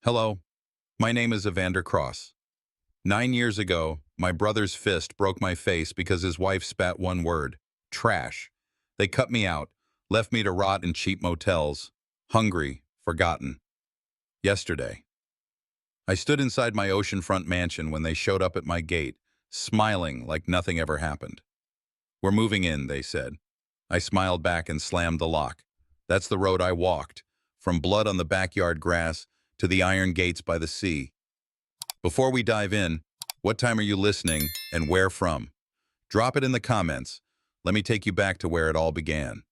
Hello, my name is Evander Cross. 9 years ago, my brother's fist broke my face because his wife spat one word: trash. They cut me out, left me to rot in cheap motels, hungry, forgotten. Yesterday, I stood inside my oceanfront mansion when they showed up at my gate, smiling like nothing ever happened. "We're moving in," they said. I smiled back and slammed the lock. That's the road I walked, from blood on the backyard grass to the iron gates by the sea. Before we dive in, what time are you listening and where from? Drop it in the comments. Let me take you back to where it all began.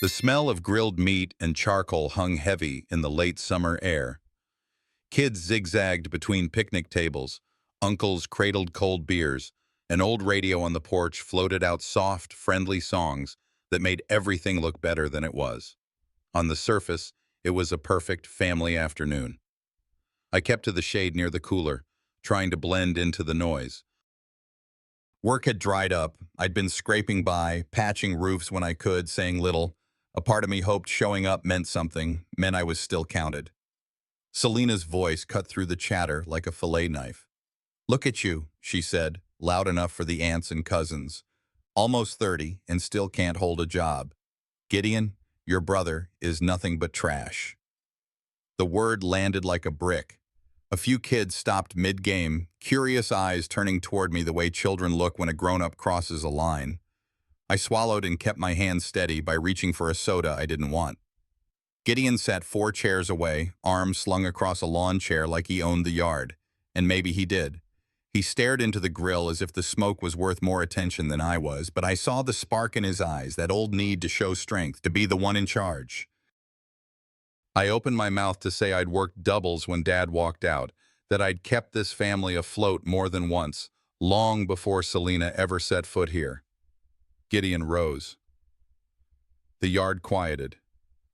The smell of grilled meat and charcoal hung heavy in the late summer air. Kids zigzagged between picnic tables. Uncles cradled cold beers. An old radio on the porch floated out soft, friendly songs that made everything look better than it was. On the surface, it was a perfect family afternoon. I kept to the shade near the cooler, trying to blend into the noise. Work had dried up. I'd been scraping by, patching roofs when I could, saying little. A part of me hoped showing up meant something, meant I was still counted. Selena's voice cut through the chatter like a fillet knife. "Look at you," she said, loud enough for the aunts and cousins. "Almost 30 and still can't hold a job. Gideon, your brother is nothing but trash." The word landed like a brick. A few kids stopped mid-game, curious eyes turning toward me the way children look when a grown-up crosses a line. I swallowed and kept my hand steady by reaching for a soda I didn't want. Gideon sat 4 chairs away, arms slung across a lawn chair like he owned the yard. And maybe he did. He stared into the grill as if the smoke was worth more attention than I was, but I saw the spark in his eyes, that old need to show strength, to be the one in charge. I opened my mouth to say I'd worked doubles when Dad walked out, that I'd kept this family afloat more than once, long before Selena ever set foot here. Gideon rose. The yard quieted.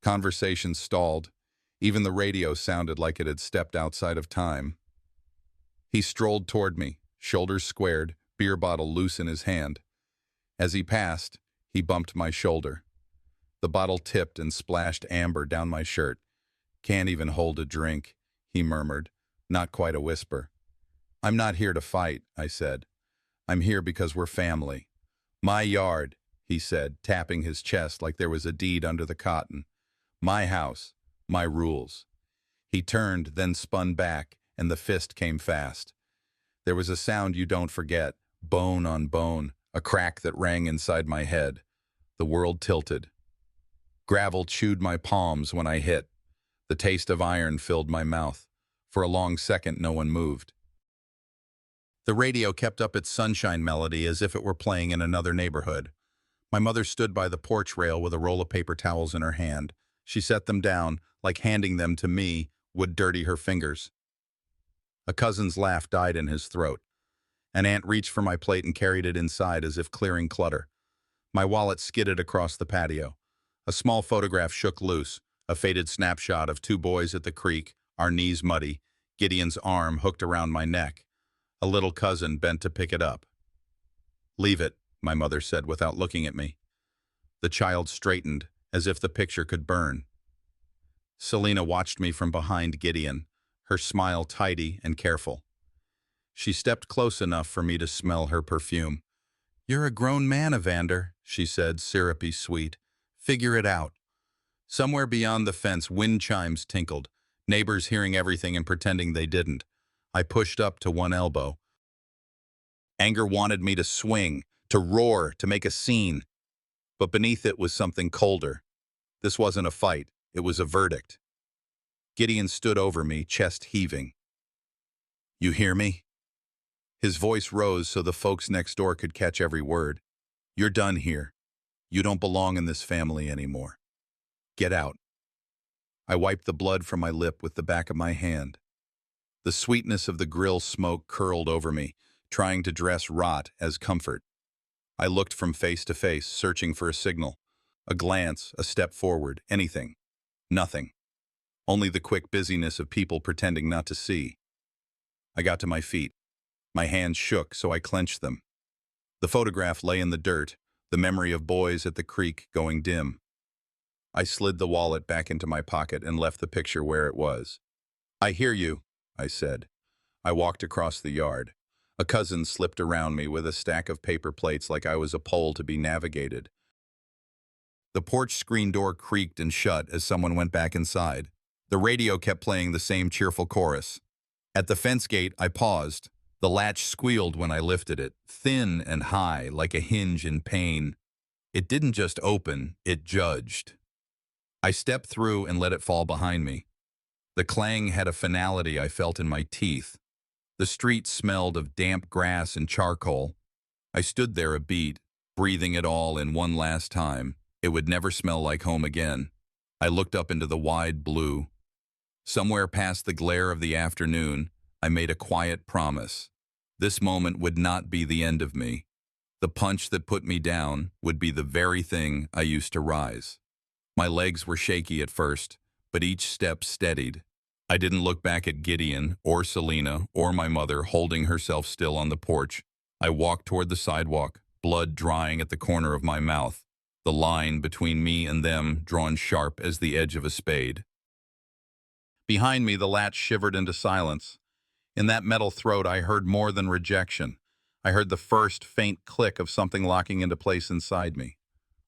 Conversation stalled. Even the radio sounded like it had stepped outside of time. He strolled toward me, shoulders squared, beer bottle loose in his hand. As he passed, he bumped my shoulder. The bottle tipped and splashed amber down my shirt. "Can't even hold a drink," he murmured, not quite a whisper. "I'm not here to fight," I said. "I'm here because we're family." "My yard," he said, tapping his chest like there was a deed under the cotton. "My house, my rules." He turned, then spun back, and the fist came fast. There was a sound you don't forget, bone on bone, a crack that rang inside my head. The world tilted. Gravel chewed my palms when I hit. The taste of iron filled my mouth. For a long second, no one moved. The radio kept up its sunshine melody as if it were playing in another neighborhood. My mother stood by the porch rail with a roll of paper towels in her hand. She set them down, like handing them to me would dirty her fingers. A cousin's laugh died in his throat. An aunt reached for my plate and carried it inside as if clearing clutter. My wallet skidded across the patio. A small photograph shook loose, a faded snapshot of 2 boys at the creek, our knees muddy, Gideon's arm hooked around my neck. A little cousin bent to pick it up. "Leave it," my mother said without looking at me. The child straightened, as if the picture could burn. Selena watched me from behind Gideon, her smile tidy and careful. She stepped close enough for me to smell her perfume. "You're a grown man, Evander," she said, syrupy sweet. "Figure it out." Somewhere beyond the fence, wind chimes tinkled, neighbors hearing everything and pretending they didn't. I pushed up to one elbow. Anger wanted me to swing, to roar, to make a scene. But beneath it was something colder. This wasn't a fight, it was a verdict. Gideon stood over me, chest heaving. "You hear me?" His voice rose so the folks next door could catch every word. "You're done here. You don't belong in this family anymore. Get out." I wiped the blood from my lip with the back of my hand. The sweetness of the grill smoke curled over me, trying to dress rot as comfort. I looked from face to face, searching for a signal. A glance, a step forward, anything. Nothing. Only the quick busyness of people pretending not to see. I got to my feet. My hands shook, so I clenched them. The photograph lay in the dirt, the memory of boys at the creek going dim. I slid the wallet back into my pocket and left the picture where it was. "I hear you," I said. I walked across the yard. A cousin slipped around me with a stack of paper plates like I was a pole to be navigated. The porch screen door creaked and shut as someone went back inside. The radio kept playing the same cheerful chorus. At the fence gate, I paused. The latch squealed when I lifted it, thin and high, like a hinge in pain. It didn't just open, it judged. I stepped through and let it fall behind me. The clang had a finality I felt in my teeth. The street smelled of damp grass and charcoal. I stood there a beat, breathing it all in one last time. It would never smell like home again. I looked up into the wide blue. Somewhere past the glare of the afternoon, I made a quiet promise. This moment would not be the end of me. The punch that put me down would be the very thing I used to rise. My legs were shaky at first, but each step steadied. I didn't look back at Gideon or Selena or my mother holding herself still on the porch. I walked toward the sidewalk, blood drying at the corner of my mouth, the line between me and them drawn sharp as the edge of a spade. Behind me, the latch shivered into silence. In that metal throat, I heard more than rejection. I heard the first faint click of something locking into place inside me.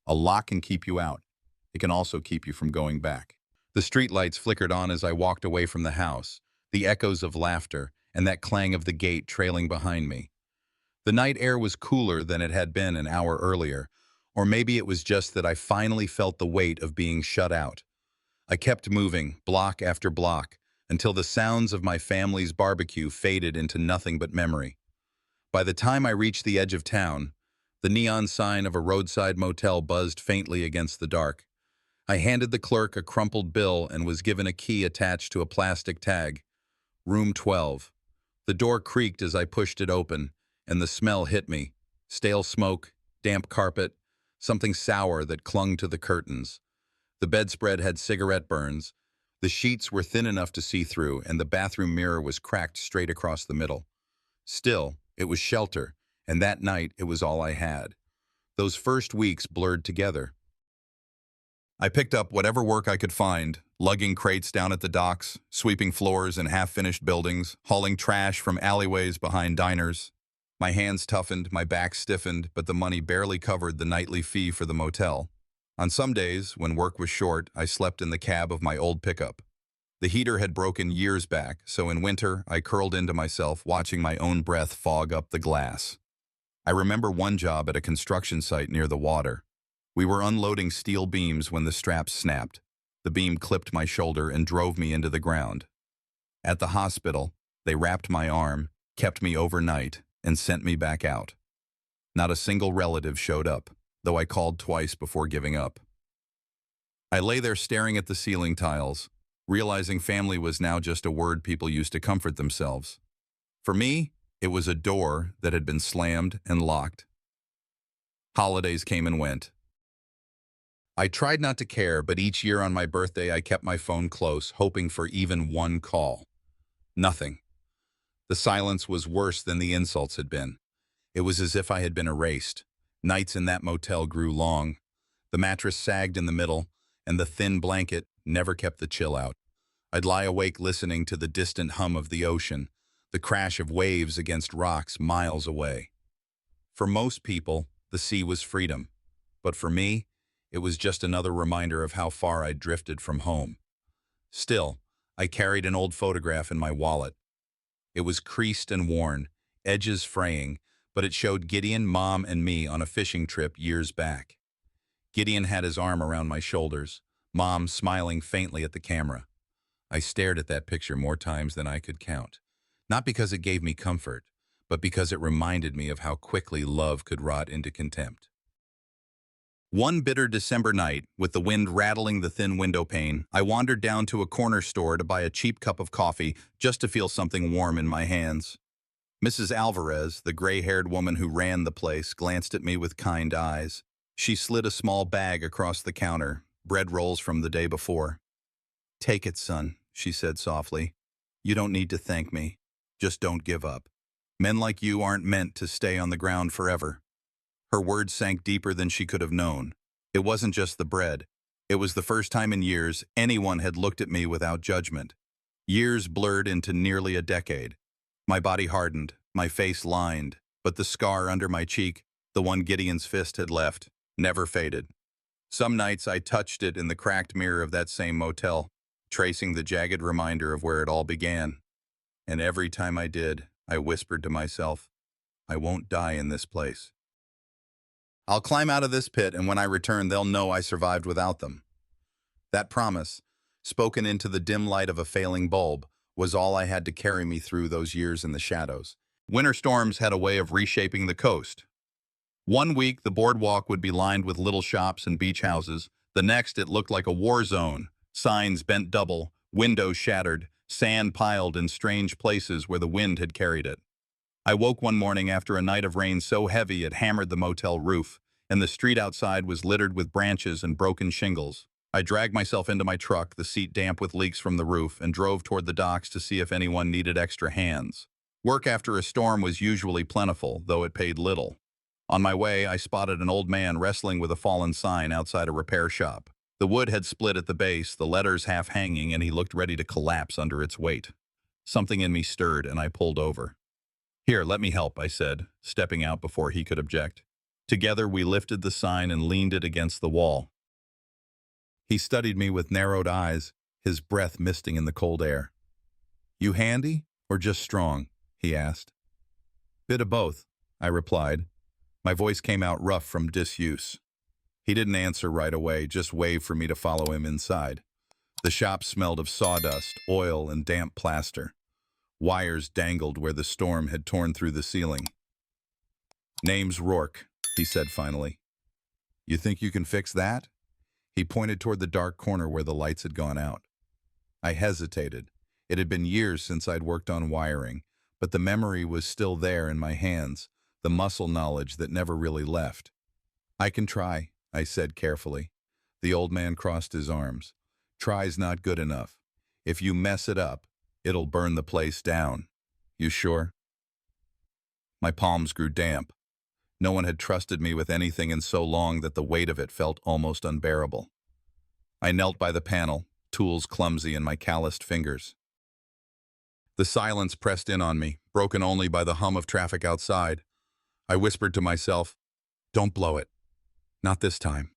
A lock can keep you out. It can also keep you from going back. The streetlights flickered on as I walked away from the house, the echoes of laughter, and that clang of the gate trailing behind me. The night air was cooler than it had been an hour earlier, or maybe it was just that I finally felt the weight of being shut out. I kept moving, block after block, until the sounds of my family's barbecue faded into nothing but memory. By the time I reached the edge of town, the neon sign of a roadside motel buzzed faintly against the dark. I handed the clerk a crumpled bill and was given a key attached to a plastic tag. Room 12. The door creaked as I pushed it open, and the smell hit me. Stale smoke, damp carpet, something sour that clung to the curtains. The bedspread had cigarette burns. The sheets were thin enough to see through, and the bathroom mirror was cracked straight across the middle. Still, it was shelter, and that night it was all I had. Those first weeks blurred together. I picked up whatever work I could find, lugging crates down at the docks, sweeping floors in half-finished buildings, hauling trash from alleyways behind diners. My hands toughened, my back stiffened, but the money barely covered the nightly fee for the motel. On some days, when work was short, I slept in the cab of my old pickup. The heater had broken years back, so in winter, I curled into myself, watching my own breath fog up the glass. I remember one job at a construction site near the water. We were unloading steel beams when the straps snapped. The beam clipped my shoulder and drove me into the ground. At the hospital, they wrapped my arm, kept me overnight, and sent me back out. Not a single relative showed up, though I called twice before giving up. I lay there staring at the ceiling tiles, realizing family was now just a word people used to comfort themselves. For me, it was a door that had been slammed and locked. Holidays came and went. I tried not to care, but each year on my birthday I kept my phone close, hoping for even one call. Nothing. The silence was worse than the insults had been. It was as if I had been erased. Nights in that motel grew long. The mattress sagged in the middle, and the thin blanket never kept the chill out. I'd lie awake listening to the distant hum of the ocean, the crash of waves against rocks miles away. For most people, the sea was freedom. But for me, it was just another reminder of how far I'd drifted from home. Still, I carried an old photograph in my wallet. It was creased and worn, edges fraying, but it showed Gideon, Mom, and me on a fishing trip years back. Gideon had his arm around my shoulders, Mom smiling faintly at the camera. I stared at that picture more times than I could count, not because it gave me comfort, but because it reminded me of how quickly love could rot into contempt. One bitter December night, with the wind rattling the thin window pane, I wandered down to a corner store to buy a cheap cup of coffee just to feel something warm in my hands. Mrs. Alvarez, the gray-haired woman who ran the place, glanced at me with kind eyes. She slid a small bag across the counter, bread rolls from the day before. "Take it, son," she said softly. "You don't need to thank me. Just don't give up. Men like you aren't meant to stay on the ground forever." Her words sank deeper than she could have known. It wasn't just the bread. It was the first time in years anyone had looked at me without judgment. Years blurred into nearly a decade. My body hardened, my face lined, but the scar under my cheek, the one Gideon's fist had left, never faded. Some nights I touched it in the cracked mirror of that same motel, tracing the jagged reminder of where it all began. And every time I did, I whispered to myself, I won't die in this place. I'll climb out of this pit, and when I return, they'll know I survived without them. That promise, spoken into the dim light of a failing bulb, was all I had to carry me through those years in the shadows. Winter storms had a way of reshaping the coast. One week, the boardwalk would be lined with little shops and beach houses. The next, it looked like a war zone. Signs bent double, windows shattered, sand piled in strange places where the wind had carried it. I woke one morning after a night of rain so heavy it hammered the motel roof, and the street outside was littered with branches and broken shingles. I dragged myself into my truck, the seat damp with leaks from the roof, and drove toward the docks to see if anyone needed extra hands. Work after a storm was usually plentiful, though it paid little. On my way, I spotted an old man wrestling with a fallen sign outside a repair shop. The wood had split at the base, the letters half hanging, and he looked ready to collapse under its weight. Something in me stirred, and I pulled over. Here, let me help, I said, stepping out before he could object. Together, we lifted the sign and leaned it against the wall. He studied me with narrowed eyes, his breath misting in the cold air. You handy or just strong? He asked. Bit of both, I replied. My voice came out rough from disuse. He didn't answer right away, just waved for me to follow him inside. The shop smelled of sawdust, oil, and damp plaster. Wires dangled where the storm had torn through the ceiling. Name's Rourke, he said finally. You think you can fix that? He pointed toward the dark corner where the lights had gone out. I hesitated. It had been years since I'd worked on wiring, but the memory was still there in my hands, the muscle knowledge that never really left. I can try, I said carefully. The old man crossed his arms. Try's not good enough. If you mess it up, it'll burn the place down. You sure? My palms grew damp. No one had trusted me with anything in so long that the weight of it felt almost unbearable. I knelt by the panel, tools clumsy in my calloused fingers. The silence pressed in on me, broken only by the hum of traffic outside. I whispered to myself, don't blow it. Not this time.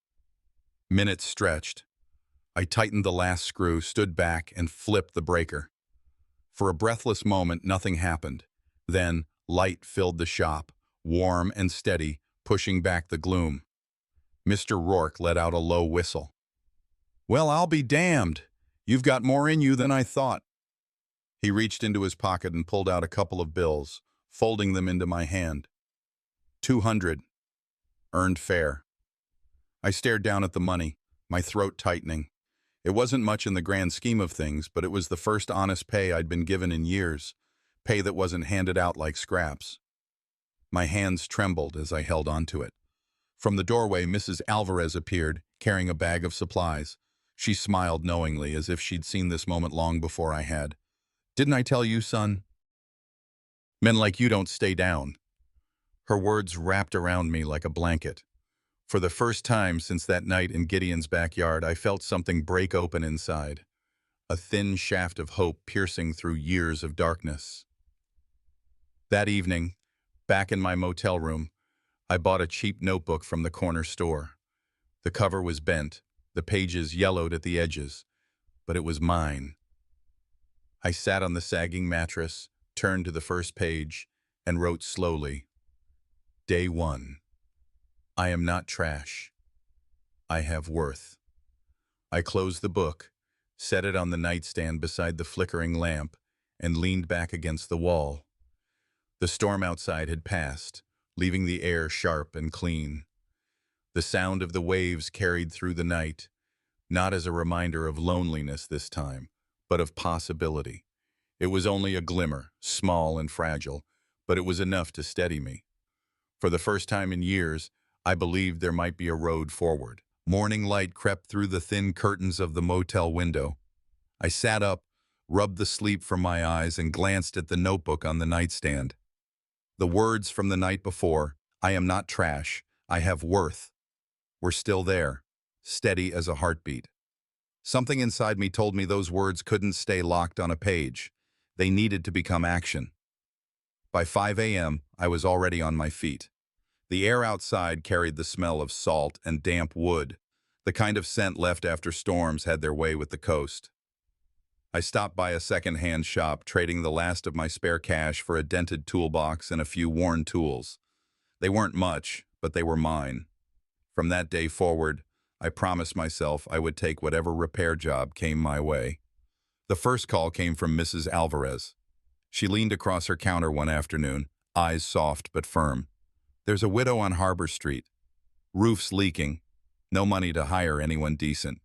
Minutes stretched. I tightened the last screw, stood back, and flipped the breaker. For a breathless moment, nothing happened. Then, light filled the shop, warm and steady, pushing back the gloom. Mr. Rourke let out a low whistle. Well, I'll be damned. You've got more in you than I thought. He reached into his pocket and pulled out a couple of bills, folding them into my hand. 200. Earned fare. I stared down at the money, my throat tightening. It wasn't much in the grand scheme of things, but it was the first honest pay I'd been given in years, pay that wasn't handed out like scraps. My hands trembled as I held onto it. From the doorway, Mrs. Alvarez appeared, carrying a bag of supplies. She smiled knowingly, as if she'd seen this moment long before I had. Didn't I tell you, son? Men like you don't stay down. Her words wrapped around me like a blanket. For the first time since that night in Gideon's backyard, I felt something break open inside. A thin shaft of hope piercing through years of darkness. That evening, back in my motel room, I bought a cheap notebook from the corner store. The cover was bent, the pages yellowed at the edges, but it was mine. I sat on the sagging mattress, turned to the first page, and wrote slowly. Day 1. I am not trash. I have worth. I closed the book, set it on the nightstand beside the flickering lamp, and leaned back against the wall. The storm outside had passed, leaving the air sharp and clean. The sound of the waves carried through the night, not as a reminder of loneliness this time, but of possibility. It was only a glimmer, small and fragile, but it was enough to steady me. For the first time in years, I believed there might be a road forward. Morning light crept through the thin curtains of the motel window. I sat up, rubbed the sleep from my eyes, and glanced at the notebook on the nightstand. The words from the night before, I am not trash, I have worth, were still there, steady as a heartbeat. Something inside me told me those words couldn't stay locked on a page. They needed to become action. By 5 a.m., I was already on my feet. The air outside carried the smell of salt and damp wood. The kind of scent left after storms had their way with the coast. I stopped by a second-hand shop, trading the last of my spare cash for a dented toolbox and a few worn tools. They weren't much, but they were mine. From that day forward, I promised myself I would take whatever repair job came my way. The first call came from Mrs. Alvarez. She leaned across her counter one afternoon, eyes soft but firm. "There's a widow on Harbor Street. Roof's leaking. No money to hire anyone decent.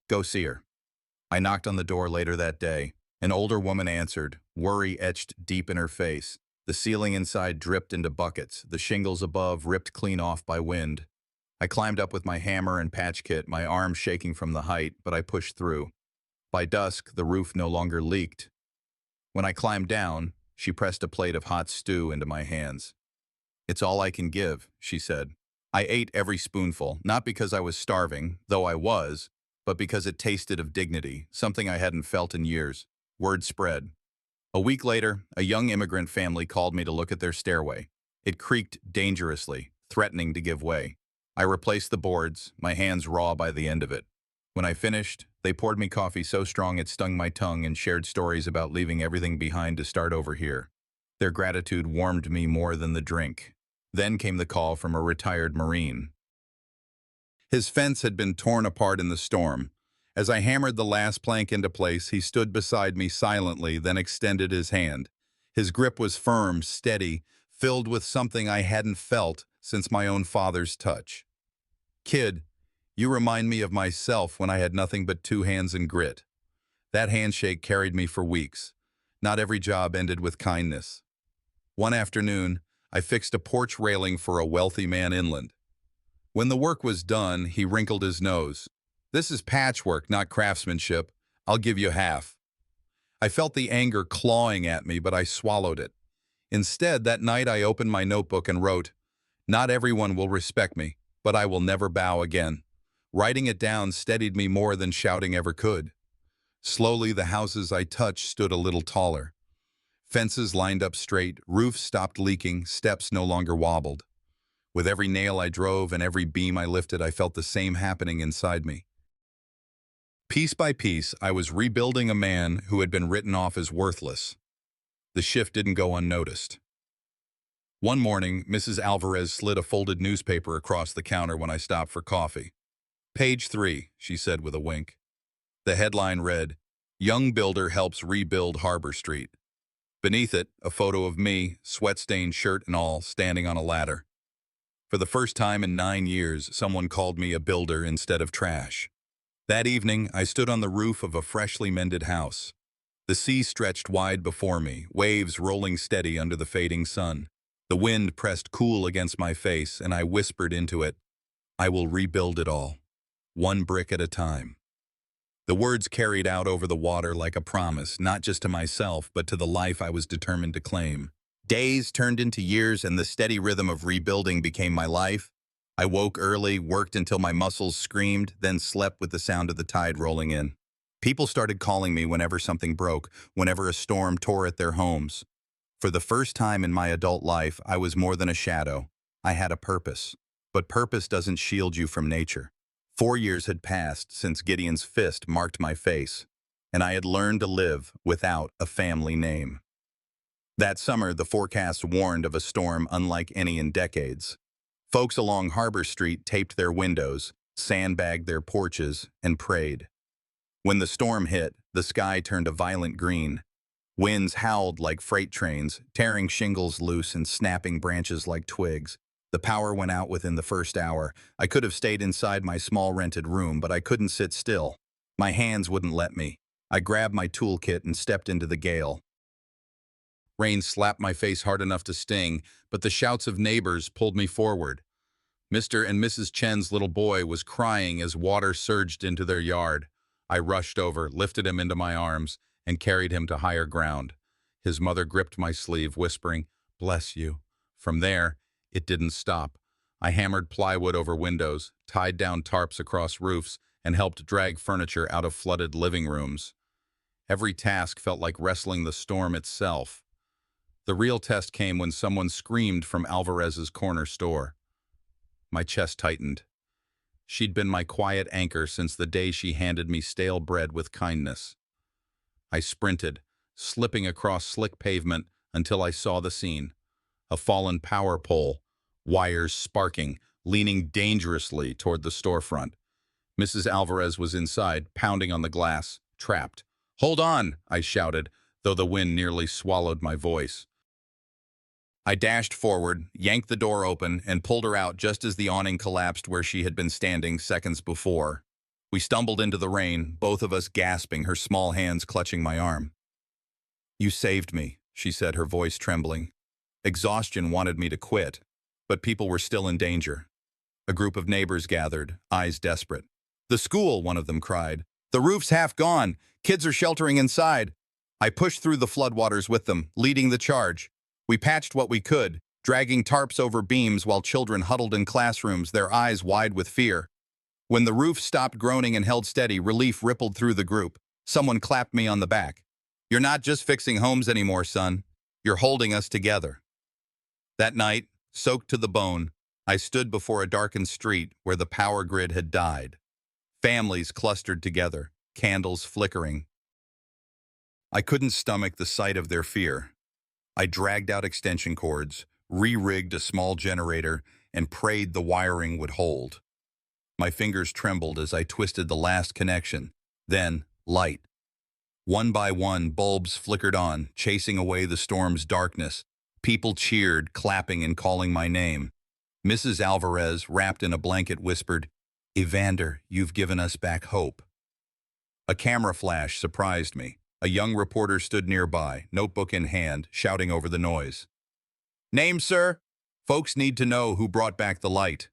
Go see her." I knocked on the door later that day. An older woman answered, worry etched deep in her face. The ceiling inside dripped into buckets, the shingles above ripped clean off by wind. I climbed up with my hammer and patch kit, my arms shaking from the height, but I pushed through. By dusk, the roof no longer leaked. When I climbed down, she pressed a plate of hot stew into my hands. "It's all I can give," she said. I ate every spoonful, not because I was starving, though I was, but because it tasted of dignity, something I hadn't felt in years. Word spread. A week later, a young immigrant family called me to look at their stairway. It creaked dangerously, threatening to give way. I replaced the boards, my hands raw by the end of it. When I finished, they poured me coffee so strong it stung my tongue and shared stories about leaving everything behind to start over here. Their gratitude warmed me more than the drink. Then came the call from a retired Marine. His fence had been torn apart in the storm. As I hammered the last plank into place, he stood beside me silently, then extended his hand. His grip was firm, steady, filled with something I hadn't felt since my own father's touch. "Kid, you remind me of myself when I had nothing but 2 hands and grit." That handshake carried me for weeks. Not every job ended with kindness. One afternoon, I fixed a porch railing for a wealthy man inland. When the work was done, he wrinkled his nose. "This is patchwork, not craftsmanship. I'll give you half." I felt the anger clawing at me, but I swallowed it. Instead, that night I opened my notebook and wrote, "Not everyone will respect me, but I will never bow again." Writing it down steadied me more than shouting ever could. Slowly, the houses I touched stood a little taller. Fences lined up straight, roofs stopped leaking, steps no longer wobbled. With every nail I drove and every beam I lifted, I felt the same happening inside me. Piece by piece, I was rebuilding a man who had been written off as worthless. The shift didn't go unnoticed. One morning, Mrs. Alvarez slid a folded newspaper across the counter when I stopped for coffee. "Page 3, she said with a wink. The headline read, "Young Builder Helps Rebuild Harbor Street." Beneath it, a photo of me, sweat-stained shirt and all, standing on a ladder. For the first time in 9 years, someone called me a builder instead of trash. That evening, I stood on the roof of a freshly mended house. The sea stretched wide before me, waves rolling steady under the fading sun. The wind pressed cool against my face, and I whispered into it, "I will rebuild it all, one brick at a time." The words carried out over the water like a promise, not just to myself, but to the life I was determined to claim. Days turned into years, and the steady rhythm of rebuilding became my life. I woke early, worked until my muscles screamed, then slept with the sound of the tide rolling in. People started calling me whenever something broke, whenever a storm tore at their homes. For the first time in my adult life, I was more than a shadow. I had a purpose. But purpose doesn't shield you from nature. 4 years had passed since Gideon's fist marked my face, and I had learned to live without a family name. That summer, the forecast warned of a storm unlike any in decades. Folks along Harbor Street taped their windows, sandbagged their porches, and prayed. When the storm hit, the sky turned a violent green. Winds howled like freight trains, tearing shingles loose and snapping branches like twigs. The power went out within the first hour. I could have stayed inside my small rented room, but I couldn't sit still. My hands wouldn't let me. I grabbed my toolkit and stepped into the gale. Rain slapped my face hard enough to sting, but the shouts of neighbors pulled me forward. Mr. and Mrs. Chen's little boy was crying as water surged into their yard. I rushed over, lifted him into my arms, and carried him to higher ground. His mother gripped my sleeve, whispering, "Bless you." From there, it didn't stop. I hammered plywood over windows, tied down tarps across roofs, and helped drag furniture out of flooded living rooms. Every task felt like wrestling the storm itself. The real test came when someone screamed from Alvarez's corner store. My chest tightened. She'd been my quiet anchor since the day she handed me stale bread with kindness. I sprinted, slipping across slick pavement until I saw the scene. A fallen power pole, wires sparking, leaning dangerously toward the storefront. Mrs. Alvarez was inside, pounding on the glass, trapped. "Hold on!" I shouted, though the wind nearly swallowed my voice. I dashed forward, yanked the door open, and pulled her out just as the awning collapsed where she had been standing seconds before. We stumbled into the rain, both of us gasping, her small hands clutching my arm. "You saved me," she said, her voice trembling. Exhaustion wanted me to quit, but people were still in danger. A group of neighbors gathered, eyes desperate. "The school," one of them cried. "The roof's half gone. Kids are sheltering inside." I pushed through the floodwaters with them, leading the charge. We patched what we could, dragging tarps over beams while children huddled in classrooms, their eyes wide with fear. When the roof stopped groaning and held steady, relief rippled through the group. Someone clapped me on the back. "You're not just fixing homes anymore, son. You're holding us together." That night, soaked to the bone, I stood before a darkened street where the power grid had died. Families clustered together, candles flickering. I couldn't stomach the sight of their fear. I dragged out extension cords, re-rigged a small generator, and prayed the wiring would hold. My fingers trembled as I twisted the last connection. Then, light. One by one, bulbs flickered on, chasing away the storm's darkness. People cheered, clapping and calling my name. Mrs. Alvarez, wrapped in a blanket, whispered, "Evander, you've given us back hope." A camera flash surprised me. A young reporter stood nearby, notebook in hand, shouting over the noise. "Name, sir? Folks need to know who brought back the light."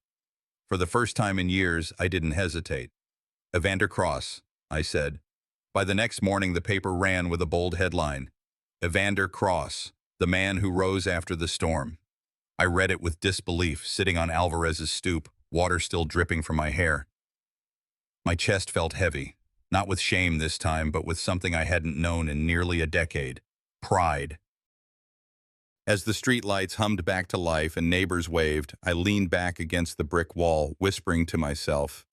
For the first time in years, I didn't hesitate. "Evander Cross," I said. By the next morning, the paper ran with a bold headline. "Evander Cross, the man who rose after the storm." I read it with disbelief, sitting on Alvarez's stoop, water still dripping from my hair. My chest felt heavy, not with shame this time, but with something I hadn't known in nearly a decade: pride. As the streetlights hummed back to life and neighbors waved, I leaned back against the brick wall, whispering to myself,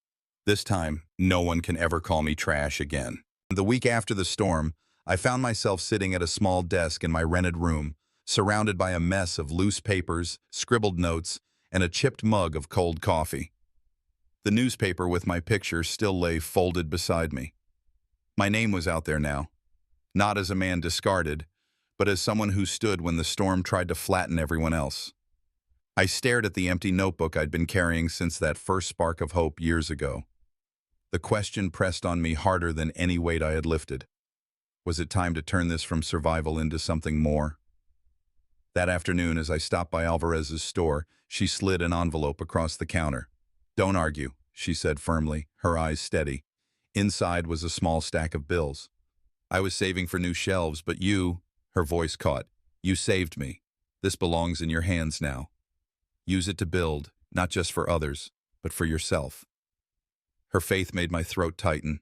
"This time, no one can ever call me trash again." The week after the storm, I found myself sitting at a small desk in my rented room, surrounded by a mess of loose papers, scribbled notes, and a chipped mug of cold coffee. The newspaper with my picture still lay folded beside me. My name was out there now, not as a man discarded, but as someone who stood when the storm tried to flatten everyone else. I stared at the empty notebook I'd been carrying since that first spark of hope years ago. The question pressed on me harder than any weight I had lifted. Was it time to turn this from survival into something more? That afternoon, as I stopped by Alvarez's store, she slid an envelope across the counter. "Don't argue," she said firmly, her eyes steady. Inside was a small stack of bills. "I was saving for new shelves, but you," her voice caught, "you saved me. This belongs in your hands now. Use it to build, not just for others, but for yourself." Her faith made my throat tighten.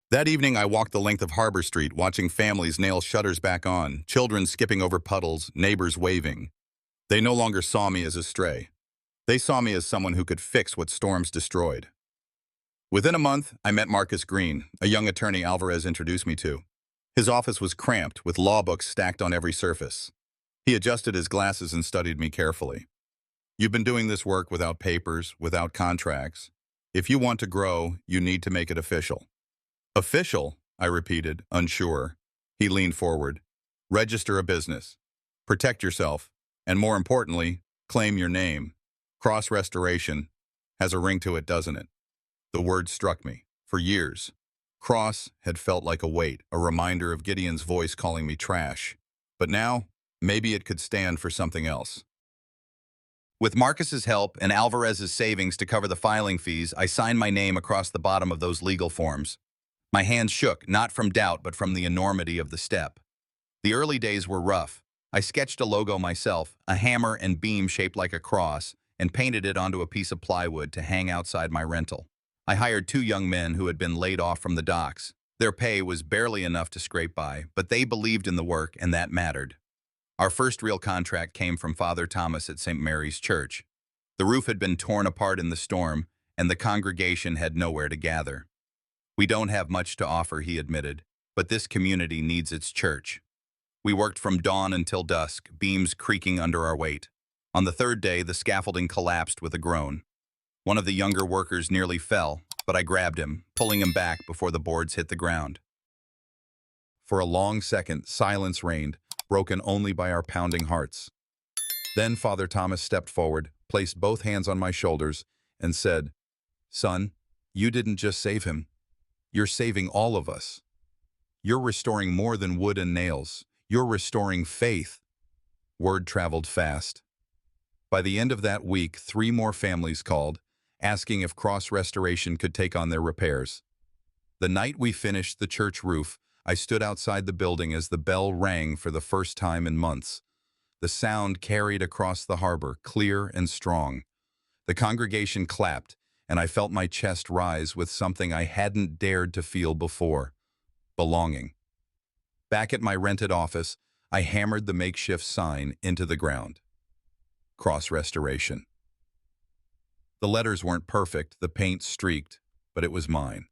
That evening, I walked the length of Harbor Street, watching families nail shutters back on, children skipping over puddles, neighbors waving. They no longer saw me as a stray. They saw me as someone who could fix what storms destroyed. Within a month, I met Marcus Green, a young attorney Alvarez introduced me to. His office was cramped, with law books stacked on every surface. He adjusted his glasses and studied me carefully. "You've been doing this work without papers, without contracts. If you want to grow, you need to make it official." "Official?" I repeated, unsure. He leaned forward. "Register a business. Protect yourself. And more importantly, claim your name. Cross Restoration has a ring to it, doesn't it?" The word struck me. For years, Cross had felt like a weight, a reminder of Gideon's voice calling me trash. But now, maybe it could stand for something else. With Marcus's help and Alvarez's savings to cover the filing fees, I signed my name across the bottom of those legal forms. My hands shook, not from doubt, but from the enormity of the step. The early days were rough. I sketched a logo myself, a hammer and beam shaped like a cross, and painted it onto a piece of plywood to hang outside my rental. I hired 2 young men who had been laid off from the docks. Their pay was barely enough to scrape by, but they believed in the work, and that mattered. Our first real contract came from Father Thomas at St. Mary's Church. The roof had been torn apart in the storm, and the congregation had nowhere to gather. "We don't have much to offer," he admitted, "but this community needs its church." We worked from dawn until dusk, beams creaking under our weight. On the third day, the scaffolding collapsed with a groan. One of the younger workers nearly fell, but I grabbed him, pulling him back before the boards hit the ground. For a long second, silence reigned, broken only by our pounding hearts. Then Father Thomas stepped forward, placed both hands on my shoulders, and said, "Son, you didn't just save him. You're saving all of us. You're restoring more than wood and nails. You're restoring faith." Word traveled fast. By the end of that week, 3 more families called, asking if Cross Restoration could take on their repairs. The night we finished the church roof, I stood outside the building as the bell rang for the first time in months. The sound carried across the harbor, clear and strong. The congregation clapped, and I felt my chest rise with something I hadn't dared to feel before: belonging. Back at my rented office, I hammered the makeshift sign into the ground. Cross Restoration. The letters weren't perfect, the paint streaked, but it was mine.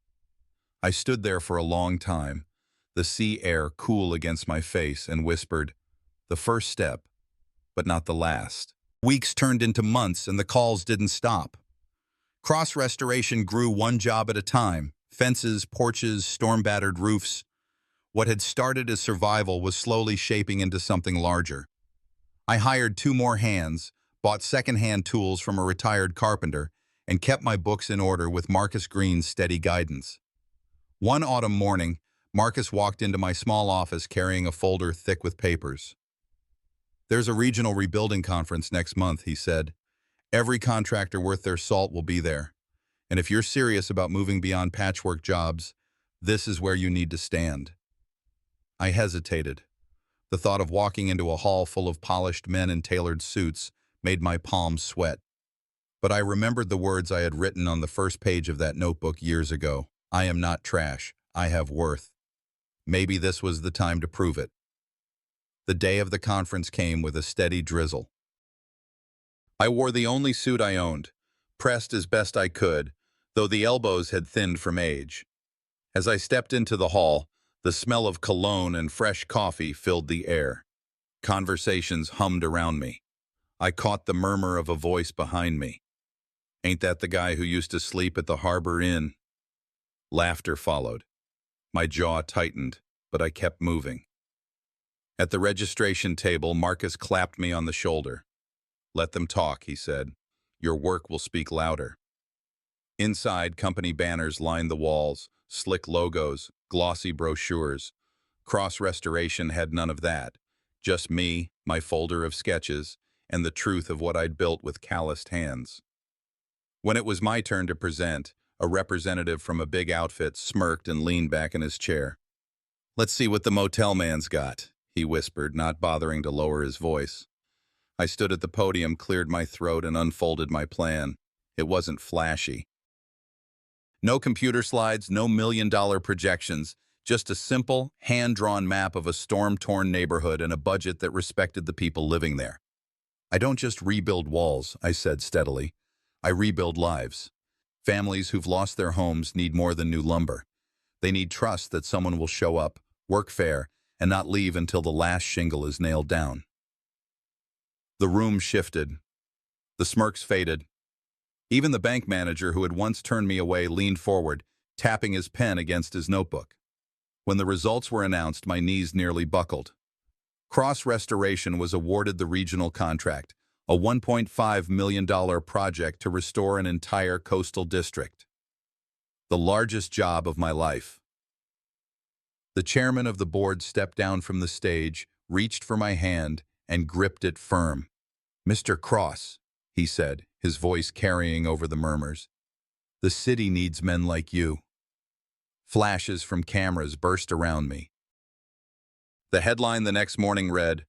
I stood there for a long time, the sea air cool against my face, and whispered, "The first step, but not the last." Weeks turned into months, and the calls didn't stop. Cross Restoration grew one job at a time: fences, porches, storm-battered roofs. What had started as survival was slowly shaping into something larger. I hired 2 more hands, bought second-hand tools from a retired carpenter, and kept my books in order with Marcus Green's steady guidance. One autumn morning, Marcus walked into my small office carrying a folder thick with papers. "There's a regional rebuilding conference next month," he said. "Every contractor worth their salt will be there. And if you're serious about moving beyond patchwork jobs, this is where you need to stand." I hesitated. The thought of walking into a hall full of polished men in tailored suits made my palms sweat. But I remembered the words I had written on the first page of that notebook years ago. "I am not trash. I have worth." Maybe this was the time to prove it. The day of the conference came with a steady drizzle. I wore the only suit I owned, pressed as best I could, though the elbows had thinned from age. As I stepped into the hall, the smell of cologne and fresh coffee filled the air. Conversations hummed around me. I caught the murmur of a voice behind me. "Ain't that the guy who used to sleep at the Harbor Inn?" Laughter followed. My jaw tightened, but I kept moving. At the registration table, Marcus clapped me on the shoulder. "Let them talk," he said. "Your work will speak louder." Inside, company banners lined the walls, slick logos, glossy brochures. Cross Restoration had none of that. Just me, my folder of sketches, and the truth of what I'd built with calloused hands. When it was my turn to present, a representative from a big outfit smirked and leaned back in his chair. "Let's see what the motel man's got," he whispered, not bothering to lower his voice. I stood at the podium, cleared my throat, and unfolded my plan. It wasn't flashy. No computer slides, no million-dollar projections, just a simple, hand-drawn map of a storm-torn neighborhood and a budget that respected the people living there. "I don't just rebuild walls," I said steadily. "I rebuild lives. Families who've lost their homes need more than new lumber. They need trust that someone will show up, work fair, and not leave until the last shingle is nailed down." The room shifted. The smirks faded. Even the bank manager who had once turned me away leaned forward, tapping his pen against his notebook. When the results were announced, my knees nearly buckled. Cross Restoration was awarded the regional contract, a $1.5 million project to restore an entire coastal district. The largest job of my life. The chairman of the board stepped down from the stage, reached for my hand, and gripped it firm. "Mr. Cross," he said, his voice carrying over the murmurs, "the city needs men like you." Flashes from cameras burst around me. The headline the next morning read,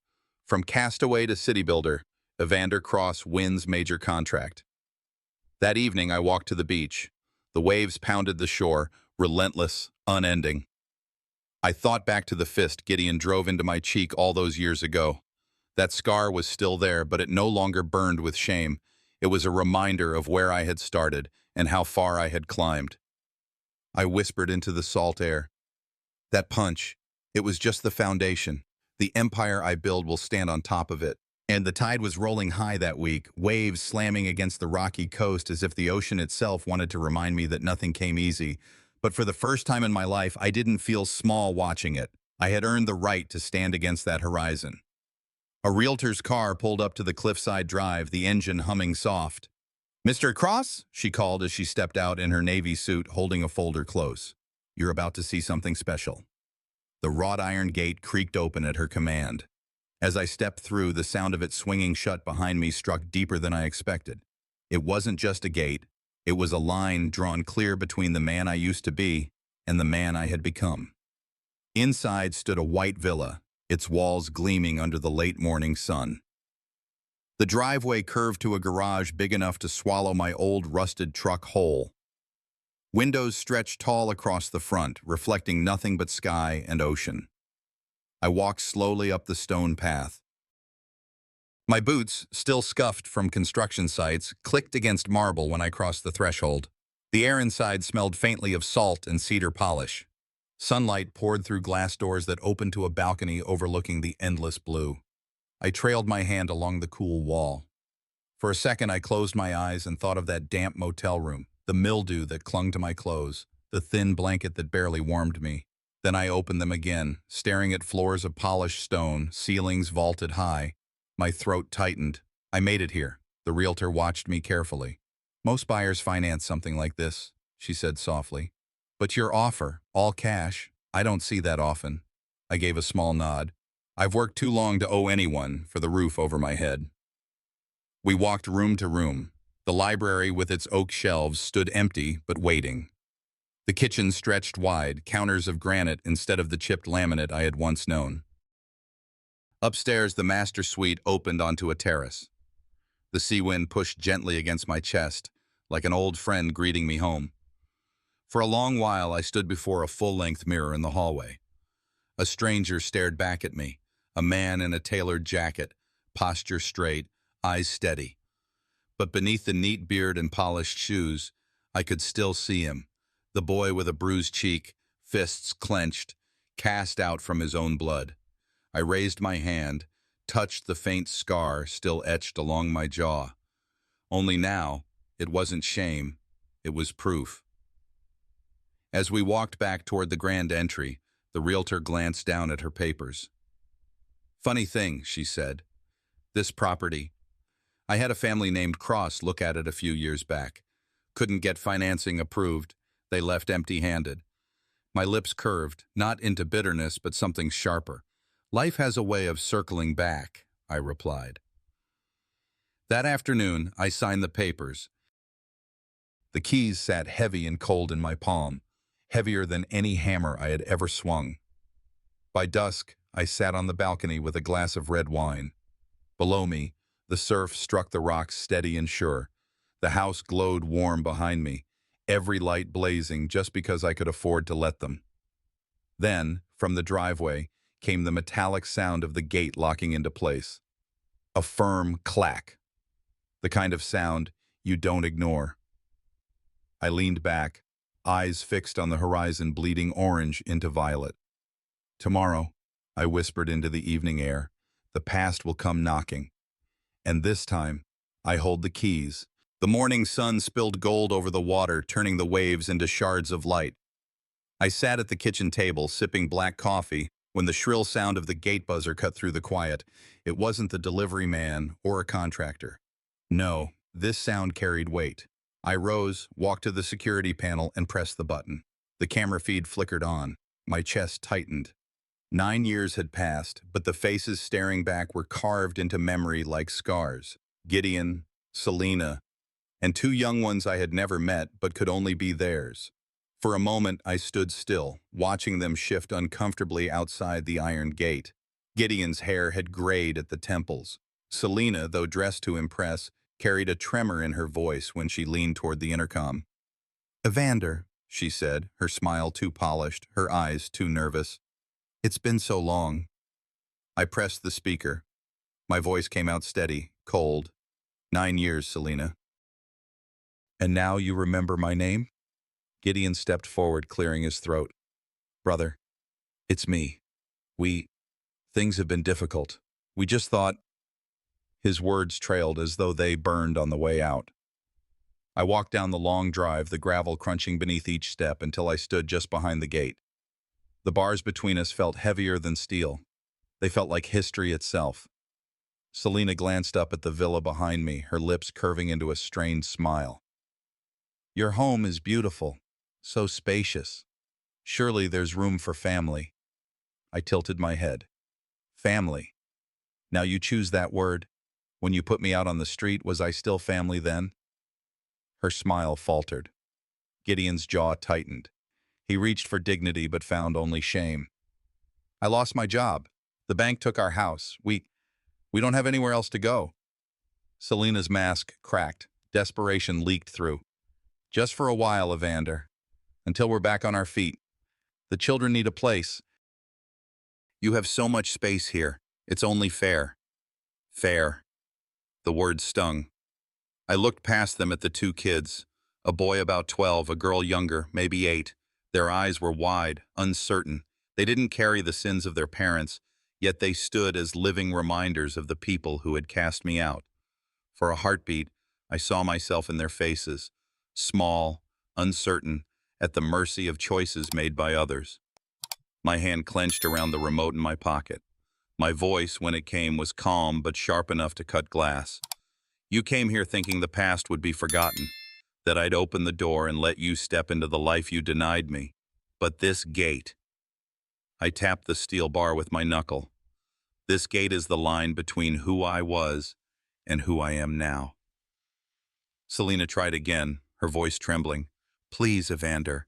"From Castaway to City Builder, Evander Cross wins major contract. That evening, I walked to the beach. The waves pounded the shore, relentless, unending. I thought back to the fist Gideon drove into my cheek all those years ago. That scar was still there, but it no longer burned with shame. It was a reminder of where I had started and how far I had climbed. I whispered into the salt air. That punch, it was just the foundation. The empire I build will stand on top of it. And the tide was rolling high that week, waves slamming against the rocky coast as if the ocean itself wanted to remind me that nothing came easy. But for the first time in my life, I didn't feel small watching it. I had earned the right to stand against that horizon. A realtor's car pulled up to the cliffside drive, the engine humming soft. "Mr. Cross?" she called as she stepped out in her navy suit, holding a folder close. "You're about to see something special." The wrought iron gate creaked open at her command. As I stepped through, the sound of it swinging shut behind me struck deeper than I expected. It wasn't just a gate. It was a line drawn clear between the man I used to be and the man I had become. Inside stood a white villa, its walls gleaming under the late morning sun. The driveway curved to a garage big enough to swallow my old rusted truck whole. Windows stretched tall across the front, reflecting nothing but sky and ocean. I walked slowly up the stone path. My boots, still scuffed from construction sites, clicked against marble when I crossed the threshold. The air inside smelled faintly of salt and cedar polish. Sunlight poured through glass doors that opened to a balcony overlooking the endless blue. I trailed my hand along the cool wall. For a second, I closed my eyes and thought of that damp motel room, the mildew that clung to my clothes, the thin blanket that barely warmed me. Then I opened them again, staring at floors of polished stone, ceilings vaulted high. My throat tightened. I made it here. The realtor watched me carefully. "Most buyers finance something like this," she said softly. "But your offer, all cash, I don't see that often." I gave a small nod. "I've worked too long to owe anyone for the roof over my head." We walked room to room. The library with its oak shelves stood empty but waiting. The kitchen stretched wide, counters of granite instead of the chipped laminate I had once known. Upstairs, the master suite opened onto a terrace. The sea wind pushed gently against my chest, like an old friend greeting me home. For a long while, I stood before a full-length mirror in the hallway. A stranger stared back at me, a man in a tailored jacket, posture straight, eyes steady. But beneath the neat beard and polished shoes, I could still see him, the boy with a bruised cheek, fists clenched, cast out from his own blood. I raised my hand, touched the faint scar still etched along my jaw. Only now, it wasn't shame, it was proof. As we walked back toward the grand entry, the realtor glanced down at her papers. "Funny thing," she said. "This property. I had a family named Cross look at it a few years back. Couldn't get financing approved. They left empty-handed." My lips curved, not into bitterness, but something sharper. "Life has a way of circling back," I replied. That afternoon, I signed the papers. The keys sat heavy and cold in my palm, heavier than any hammer I had ever swung. By dusk, I sat on the balcony with a glass of red wine. Below me, the surf struck the rocks steady and sure. The house glowed warm behind me, every light blazing just because I could afford to let them. Then, from the driveway, came the metallic sound of the gate locking into place. A firm clack. The kind of sound you don't ignore. I leaned back, eyes fixed on the horizon bleeding orange into violet. "Tomorrow," I whispered into the evening air, "the past will come knocking. And this time, I hold the keys." The morning sun spilled gold over the water, turning the waves into shards of light. I sat at the kitchen table, sipping black coffee, when the shrill sound of the gate buzzer cut through the quiet. It wasn't the delivery man or a contractor. No, this sound carried weight. I rose, walked to the security panel, and pressed the button. The camera feed flickered on. My chest tightened. 9 years had passed, but the faces staring back were carved into memory like scars. Gideon, Selena, and 2 young ones I had never met but could only be theirs. For a moment, I stood still, watching them shift uncomfortably outside the iron gate. Gideon's hair had grayed at the temples. Selena, though dressed to impress, carried a tremor in her voice when she leaned toward the intercom. "Evander," she said, her smile too polished, her eyes too nervous. "It's been so long." I pressed the speaker. My voice came out steady, cold. 9 years, Selena. "And now you remember my name?" Gideon stepped forward, clearing his throat. "Brother, it's me. Things have been difficult. We just thought—" His words trailed as though they burned on the way out. I walked down the long drive, the gravel crunching beneath each step, until I stood just behind the gate. The bars between us felt heavier than steel. They felt like history itself. Selena glanced up at the villa behind me, her lips curving into a strained smile. "Your home is beautiful, so spacious. Surely there's room for family." I tilted my head. "Family. Now you choose that word. When you put me out on the street, was I still family then?" Her smile faltered. Gideon's jaw tightened. He reached for dignity but found only shame. "I lost my job. The bank took our house. We don't have anywhere else to go." Selena's mask cracked. Desperation leaked through. "Just for a while, Evander. Until we're back on our feet. The children need a place. You have so much space here. It's only fair." Fair. The word stung. I looked past them at the two kids, a boy about 12, a girl younger, maybe 8. Their eyes were wide, uncertain. They didn't carry the sins of their parents, yet they stood as living reminders of the people who had cast me out. For a heartbeat, I saw myself in their faces, small, uncertain, at the mercy of choices made by others. My hand clenched around the remote in my pocket. My voice, when it came, was calm but sharp enough to cut glass. "You came here thinking the past would be forgotten, that I'd open the door and let you step into the life you denied me. But this gate—" I tapped the steel bar with my knuckle. "This gate is the line between who I was and who I am now." Selena tried again, her voice trembling. "Please, Evander.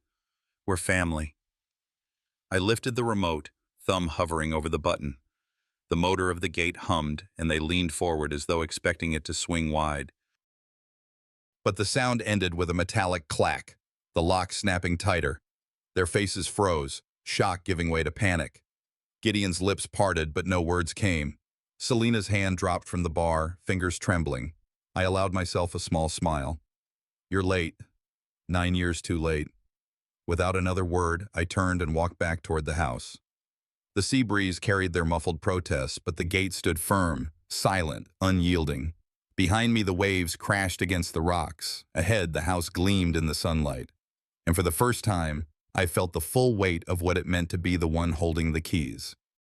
We're family." I lifted the remote, thumb hovering over the button. The motor of the gate hummed, and they leaned forward as though expecting it to swing wide. But the sound ended with a metallic clack, the lock snapping tighter. Their faces froze, shock giving way to panic. Gideon's lips parted, but no words came. Selena's hand dropped from the bar, fingers trembling. I allowed myself a small smile. "You're late. 9 years too late." Without another word, I turned and walked back toward the house. The sea breeze carried their muffled protests, but the gate stood firm, silent, unyielding. Behind me, the waves crashed against the rocks. Ahead, the house gleamed in the sunlight. And for the first time, I felt the full weight of what it meant to be the one holding the keys.